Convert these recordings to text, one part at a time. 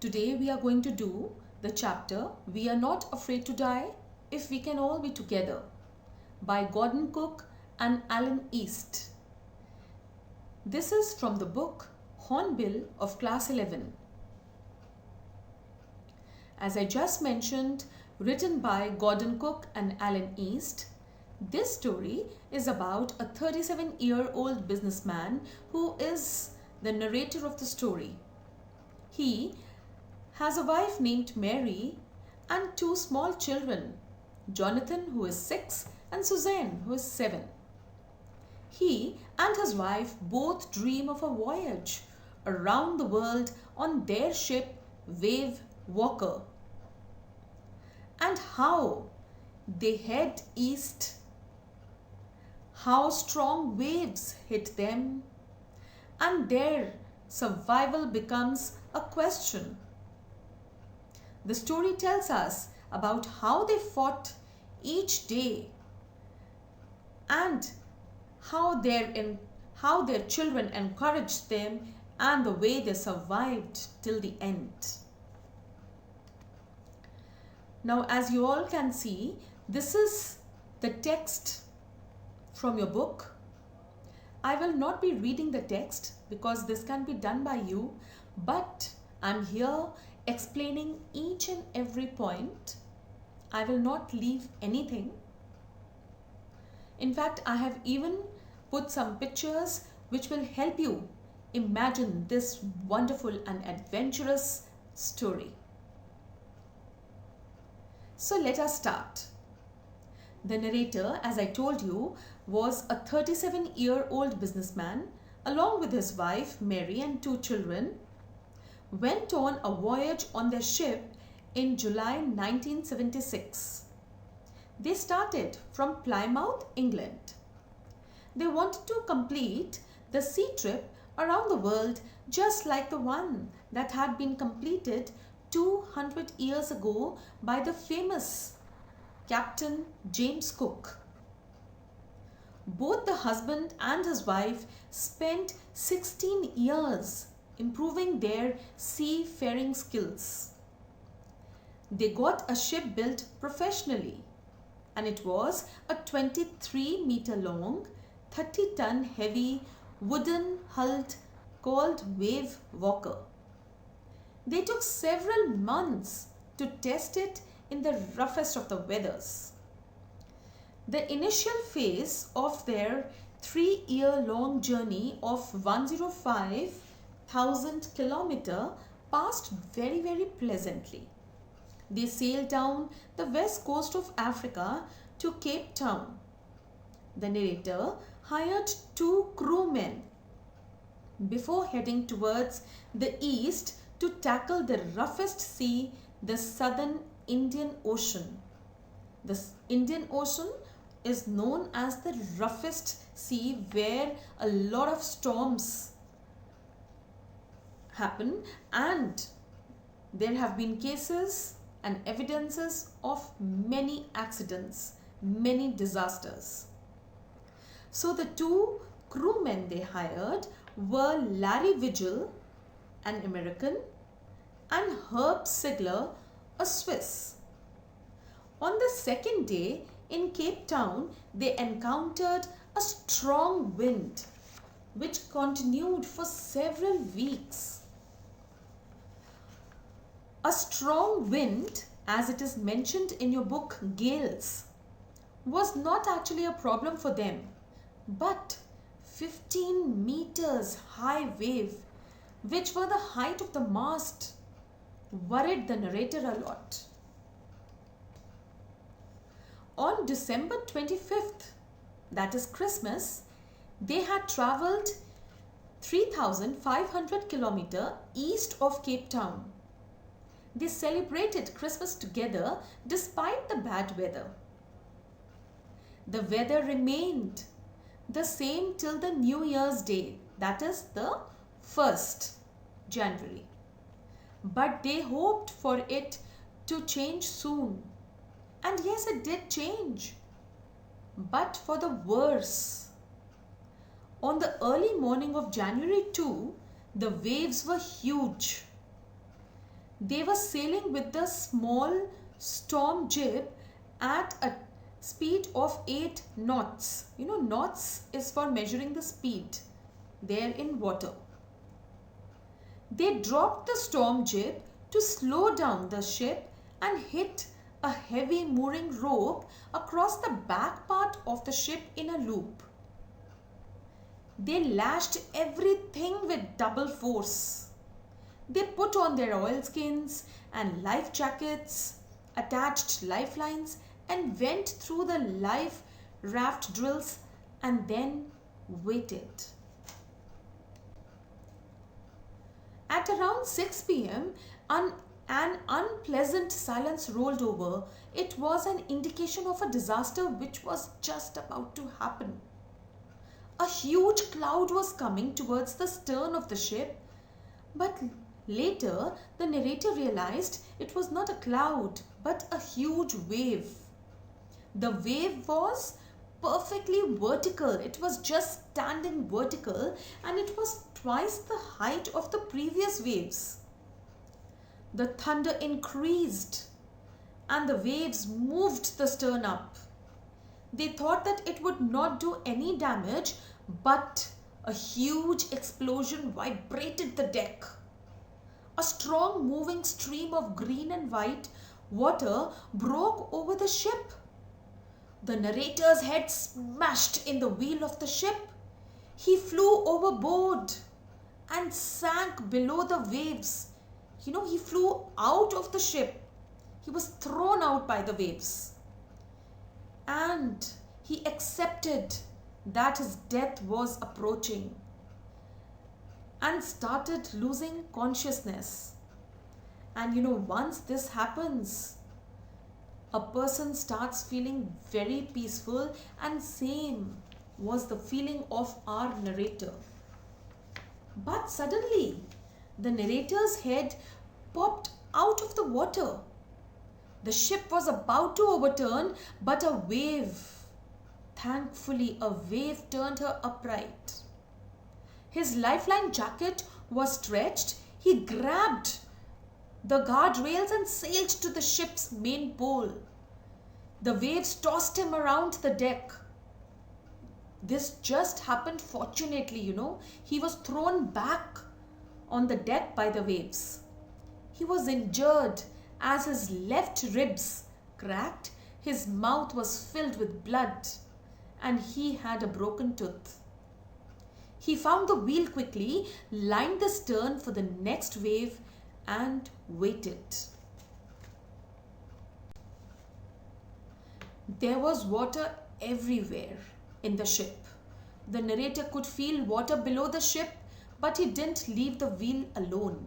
Today we are going to do the chapter We Are Not Afraid to Die If We Can All Be Together by Gordon Cook and Alan East. This is from the book Hornbill of Class 11. As I just mentioned, written by Gordon Cook and Alan East, this story is about a 37-year-old businessman who is the narrator of the story. He has a wife named Mary and two small children, Jonathan, who is 6, and Suzanne, who is 7. He and his wife both dream of a voyage around the world on their ship Wave Walker. And how they head east, how strong waves hit them, and their survival becomes a question. The story tells us about how they fought each day and how their children encouraged them and the way they survived till the end. Now, as you all can see, this is the text from your book. I will not be reading the text because this can be done by you, but I'm here explaining each and every point. I will not leave anything. In fact, I have even put some pictures which will help you imagine this wonderful and adventurous story. So let us start. The narrator, as I told you, was a 37-year-old businessman along with his wife Mary and two children, went on a voyage on their ship in July 1976. They started from Plymouth, England. They wanted to complete the sea trip around the world just like the one that had been completed 200 years ago by the famous Captain James Cook. Both the husband and his wife spent 16 years improving their seafaring skills. They got a ship built professionally, and it was a 23-meter long, 30-ton heavy wooden hulled called Wave Walker. They took several months to test it in the roughest of the weathers. The initial phase of their 3-year-long journey of 105,000 kilometers passed very pleasantly. They sailed down the west coast of Africa to Cape Town. The narrator hired 2 crewmen before heading towards the east to tackle the roughest sea, the southern Indian Ocean. The Indian Ocean is known as the roughest sea where a lot of storms happen, and there have been cases and evidences of many accidents, many disasters. So the 2 crewmen they hired were Larry Vigil, an American, and Herb Sigler, a Swiss. On the second day in Cape Town, they encountered a strong wind which continued for several weeks. A strong wind, as it is mentioned in your book Gales, was not actually a problem for them, but 15 meters high wave, which were the height of the mast, worried the narrator a lot. On December 25th, that is Christmas, they had travelled 3,500 kilometers east of Cape Town. They celebrated Christmas together despite the bad weather. The weather remained the same till the New Year's Day, that is the 1st January. But they hoped for it to change soon. And yes, it did change, but for the worse. On the early morning of January 2, the waves were huge. They were sailing with the small storm jib at a speed of 8 knots. You know, knots is for measuring the speed there in water. They dropped the storm jib to slow down the ship and hit a heavy mooring rope across the back part of the ship in a loop. They lashed everything with double force. They put on their oilskins and life jackets, attached lifelines, and went through the life raft drills and then waited. At around 6 p.m., an unpleasant silence rolled over. It was an indication of a disaster which was just about to happen. A huge cloud was coming towards the stern of the ship, but later the narrator realized it was not a cloud but a huge wave. The wave was perfectly vertical. It was just standing vertical and it was twice the height of the previous waves. The thunder increased and the waves moved the stern up. They thought that it would not do any damage, but a huge explosion vibrated the deck. A strong moving stream of green and white water broke over the ship. The narrator's head smashed in the wheel of the ship. He flew overboard and sank below the waves. You know, he flew out of the ship. He was thrown out by the waves. And he accepted that his death was approaching and started losing consciousness. And you know, once this happens, a person starts feeling very peaceful, and same was the feeling of our narrator. But suddenly, the narrator's head popped out of the water. The ship was about to overturn, but thankfully a wave turned her upright. His lifeline jacket was stretched. He grabbed the guardrails and sailed to the ship's main pole. The waves tossed him around the deck. This just happened fortunately, you know. He was thrown back on the deck by the waves. He was injured as his left ribs cracked, his mouth was filled with blood, and he had a broken tooth. He found the wheel quickly, lined the stern for the next wave, and waited. There was water everywhere in the ship. The narrator could feel water below the ship, but he didn't leave the wheel alone.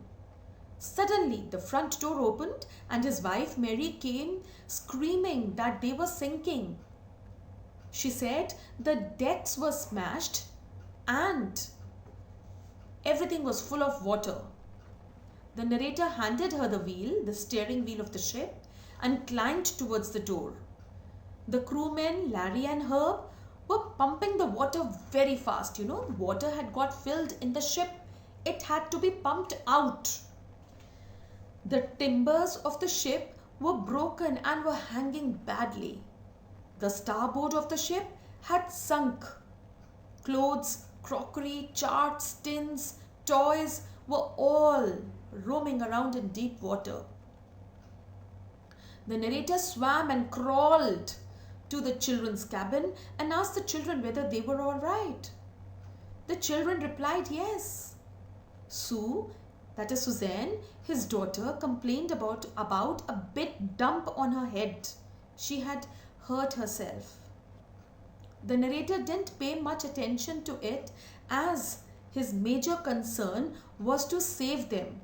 Suddenly, the front door opened and his wife Mary came screaming that they were sinking. She said the decks were smashed and everything was full of water. The narrator handed her the wheel, the steering wheel of the ship, and climbed towards the door. The crewmen, Larry and Herb, were pumping the water very fast. You know, water had got filled in the ship. It had to be pumped out. The timbers of the ship were broken and were hanging badly. The starboard of the ship had sunk. Clothes, crockery, charts, tins, toys were all roaming around in deep water. The narrator swam and crawled to the children's cabin and asked the children whether they were all right. The children replied yes. Sue, that is Suzanne, his daughter, complained about a big dump on her head. She had hurt herself. The narrator didn't pay much attention to it as his major concern was to save them.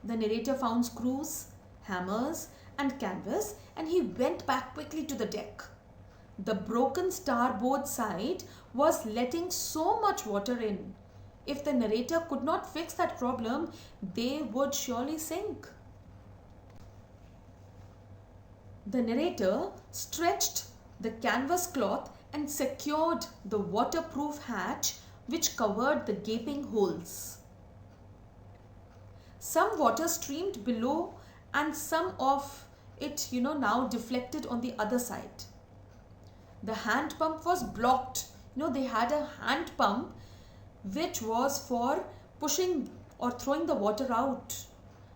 The narrator found screws, hammers, and canvas, and he went back quickly to the deck. The broken starboard side was letting so much water in. If the narrator could not fix that problem, they would surely sink. The narrator stretched the canvas cloth and secured the waterproof hatch which covered the gaping holes. Some water streamed below and some of it, now deflected on the other side. The hand pump was blocked. They had a hand pump which was for pushing or throwing the water out.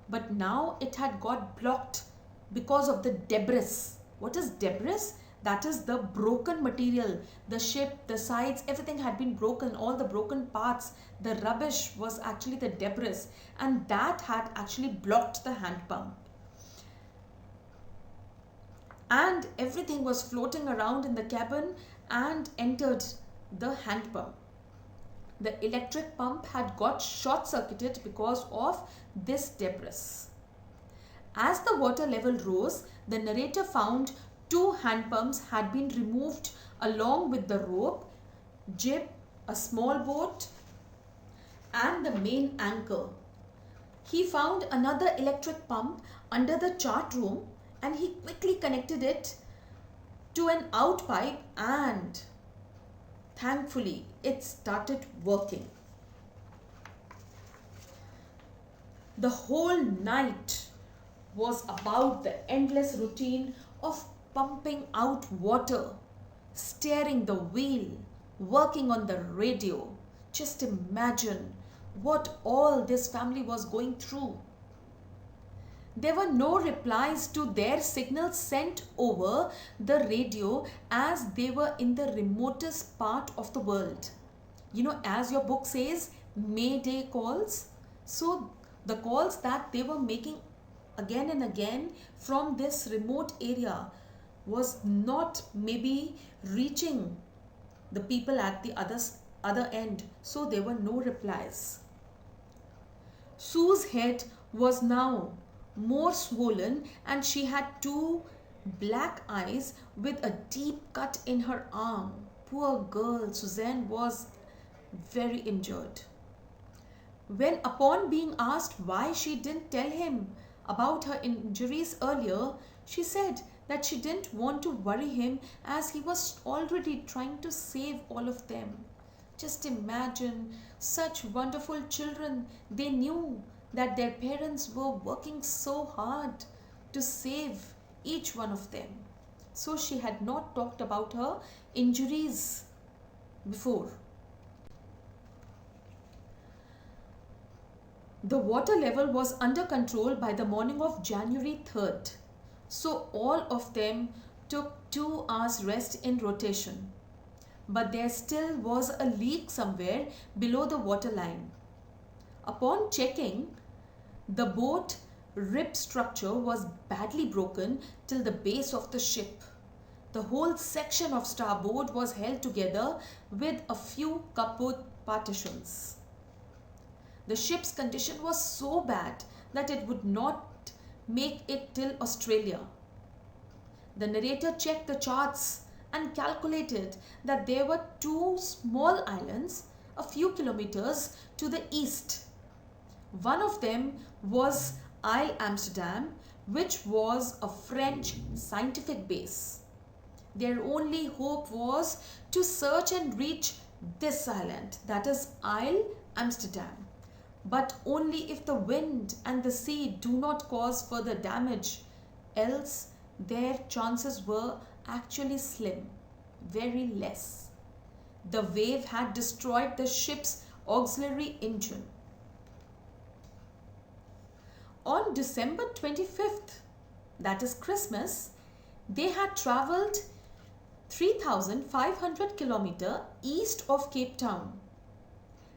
But now it had got blocked because of the debris. What is debris? That is the broken material. The ship, the sides, everything had been broken. All the broken parts, the rubbish was actually the debris. And that had actually blocked the hand pump. And everything was floating around in the cabin and entered the hand pump. The electric pump had got short circuited because of this debris. As the water level rose, the narrator found 2 hand pumps had been removed along with the rope, jib, a small boat, and the main anchor. He found another electric pump under the chart room and he quickly connected it to an out pipe, and thankfully it started working. The whole night was about the endless routine of pumping out water, steering the wheel, working on the radio. Just imagine what all this family was going through. There were no replies to their signals sent over the radio as they were in the remotest part of the world. As your book says, Mayday calls. So the calls that they were making again and again from this remote area was not maybe reaching the people at the other end. So there were no replies. Sue's head was now more swollen and she had 2 black eyes with a deep cut in her arm. Poor girl, Suzanne was very injured. When upon being asked why she didn't tell him about her injuries earlier, she said that she didn't want to worry him as he was already trying to save all of them. Just imagine, such wonderful children. They knew that their parents were working so hard to save each one of them. So she had not talked about her injuries before. The water level was under control by the morning of January 3rd. So all of them took 2 hours rest in rotation. But there still was a leak somewhere below the waterline. Upon checking, the boat rib structure was badly broken till the base of the ship. The whole section of starboard was held together with a few cupboard partitions. The ship's condition was so bad that it would not make it till Australia. The narrator checked the charts and calculated that there were 2 small islands a few kilometers to the east. One of them was Isle Amsterdam, which was a French scientific base. Their only hope was to search and reach this island, that is Isle Amsterdam. But only if the wind and the sea do not cause further damage, else their chances were actually slim, very less. The wave had destroyed the ship's auxiliary engine. On December 25th, that is Christmas, they had travelled 3,500 kilometers east of Cape Town.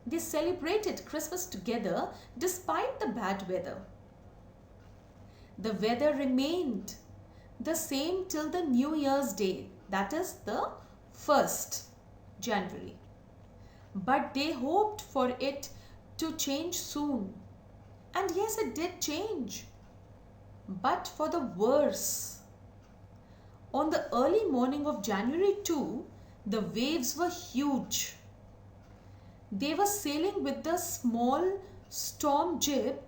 They celebrated Christmas together despite the bad weather. The weather remained the same till the New Year's Day, that is the 1st January. But they hoped for it to change soon. And yes, it did change, but for the worse. On the early morning of January 2, the waves were huge. They were sailing with the small storm jib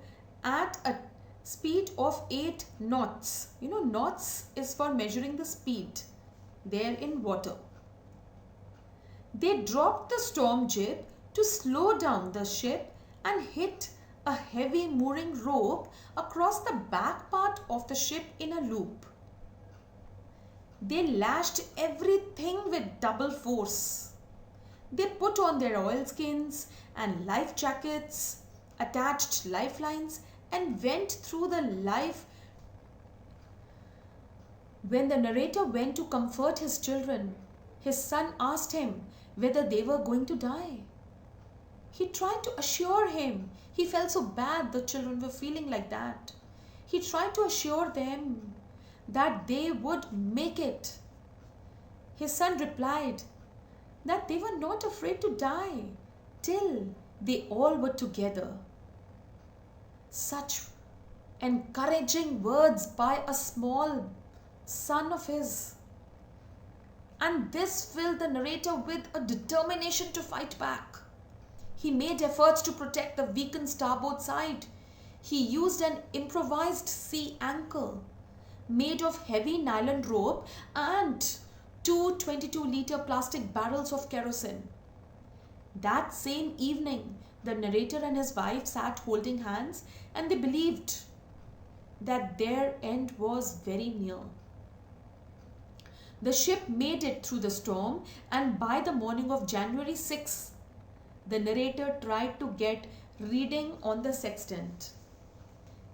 at a speed of 8 knots. Knots is for measuring the speed there in water. They dropped the storm jib to slow down the ship and hit a heavy mooring rope across the back part of the ship in a loop. They lashed everything with double force. They put on their oilskins and life jackets, attached lifelines, and went through the life. When the narrator went to comfort his children, his son asked him whether they were going to die. He tried to assure him. He felt so bad the children were feeling like that. He tried to assure them that they would make it. His son replied that they were not afraid to die till they all were together. Such encouraging words by a small son of his. And this filled the narrator with a determination to fight back. He made efforts to protect the weakened starboard side. He used an improvised sea anchor made of heavy nylon rope and two 22-liter plastic barrels of kerosene. That same evening, the narrator and his wife sat holding hands, and they believed that their end was very near. The ship made it through the storm, and by the morning of January 6th, the narrator tried to get reading on the sextant.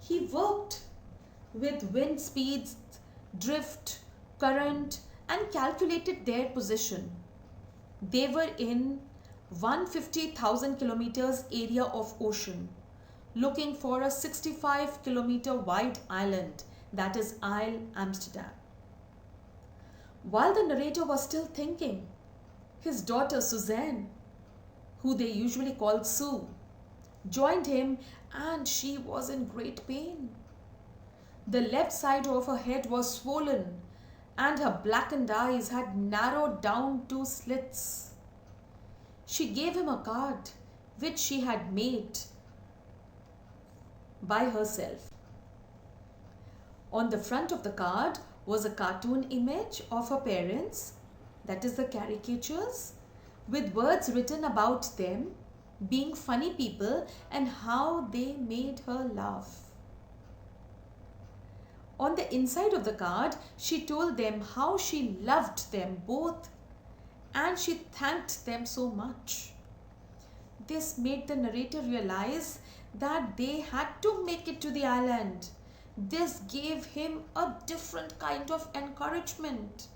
He worked with wind speeds, drift, current, and calculated their position. They were in 150,000 kilometers area of ocean, looking for a 65-kilometer wide island, that is Isle Amsterdam. While the narrator was still thinking, his daughter Suzanne, who they usually called Sue, joined him, and she was in great pain. The left side of her head was swollen, and her blackened eyes had narrowed down to slits. She gave him a card which she had made by herself. On the front of the card was a cartoon image of her parents, that is the caricatures, with words written about them being funny people and how they made her laugh. On the inside of the card, she told them how she loved them both and she thanked them so much. This made the narrator realize that they had to make it to the island. This gave him a different kind of encouragement.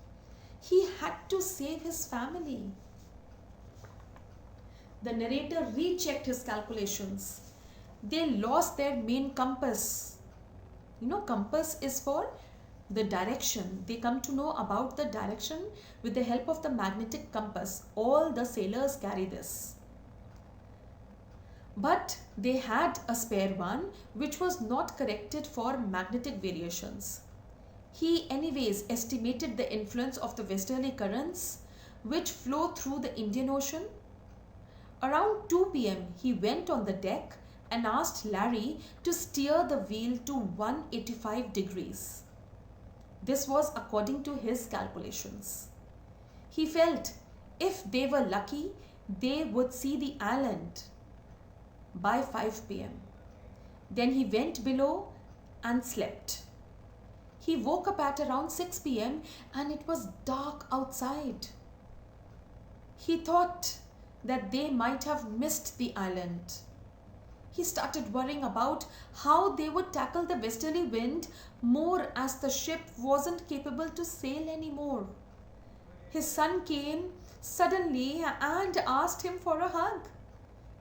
He had to save his family. The narrator rechecked his calculations. They lost their main compass. You know, compass is for the direction. They come to know about the direction with the help of the magnetic compass. All the sailors carry this. But they had a spare one which was not corrected for magnetic variations. He anyways estimated the influence of the westerly currents which flow through the Indian Ocean. Around 2 p.m. he went on the deck and asked Larry to steer the wheel to 185 degrees. This was according to his calculations. He felt if they were lucky, they would see the island by 5 p.m. Then he went below and slept. He woke up at around 6 p.m. and it was dark outside. He thought that they might have missed the island. He started worrying about how they would tackle the westerly wind more as the ship wasn't capable to sail anymore. His son came suddenly and asked him for a hug.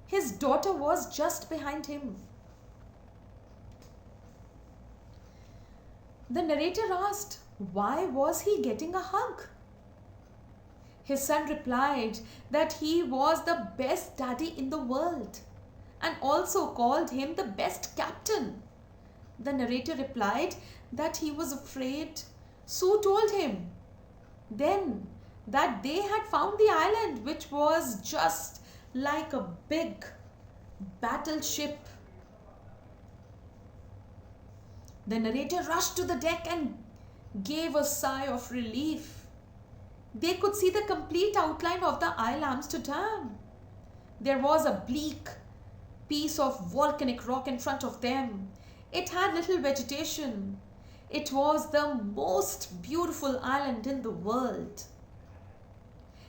His daughter was just behind him. The narrator asked, why was he getting a hug? His son replied that he was the best daddy in the world and also called him the best captain. The narrator replied that he was afraid. Sue told him then that they had found the island, which was just like a big battleship. The narrator rushed to the deck and gave a sigh of relief. They could see the complete outline of the Isle Amsterdam. There was a bleak, piece of volcanic rock in front of them. It had little vegetation. It was the most beautiful island in the world.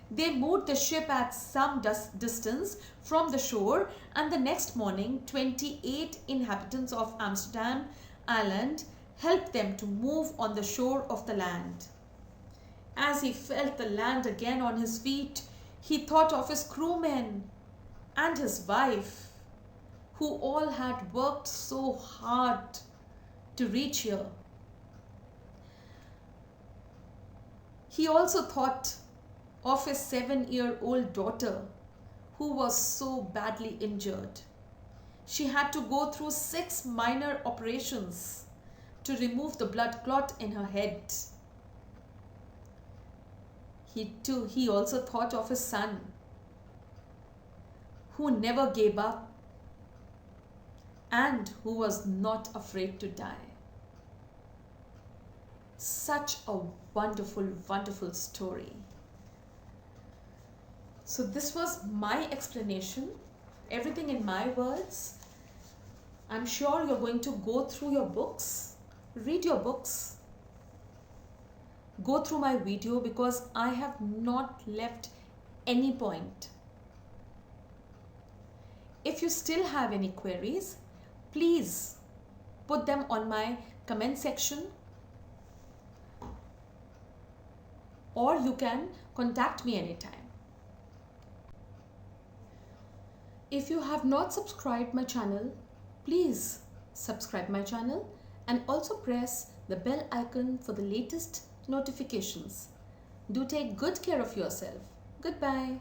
They moored the ship at some distance from the shore, and the next morning 28 inhabitants of Amsterdam Island helped them to move on the shore of the land. As he felt the land again on his feet, he thought of his crewmen and his wife, who all had worked so hard to reach here. He also thought of his 7-year-old daughter, who was so badly injured. She had to go through 6 minor operations to remove the blood clot in her head. He also thought of his son, who never gave up and who was not afraid to die. Such a wonderful, wonderful story. So this was my explanation, everything in my words. I'm sure you're going to go through your books, read your books, go through my video, because I have not left any point. If you still have any queries, please put them on my comment section, or you can contact me anytime. If you have not subscribed my channel, please subscribe my channel and also press the bell icon for the latest notifications. Do take good care of yourself. Goodbye.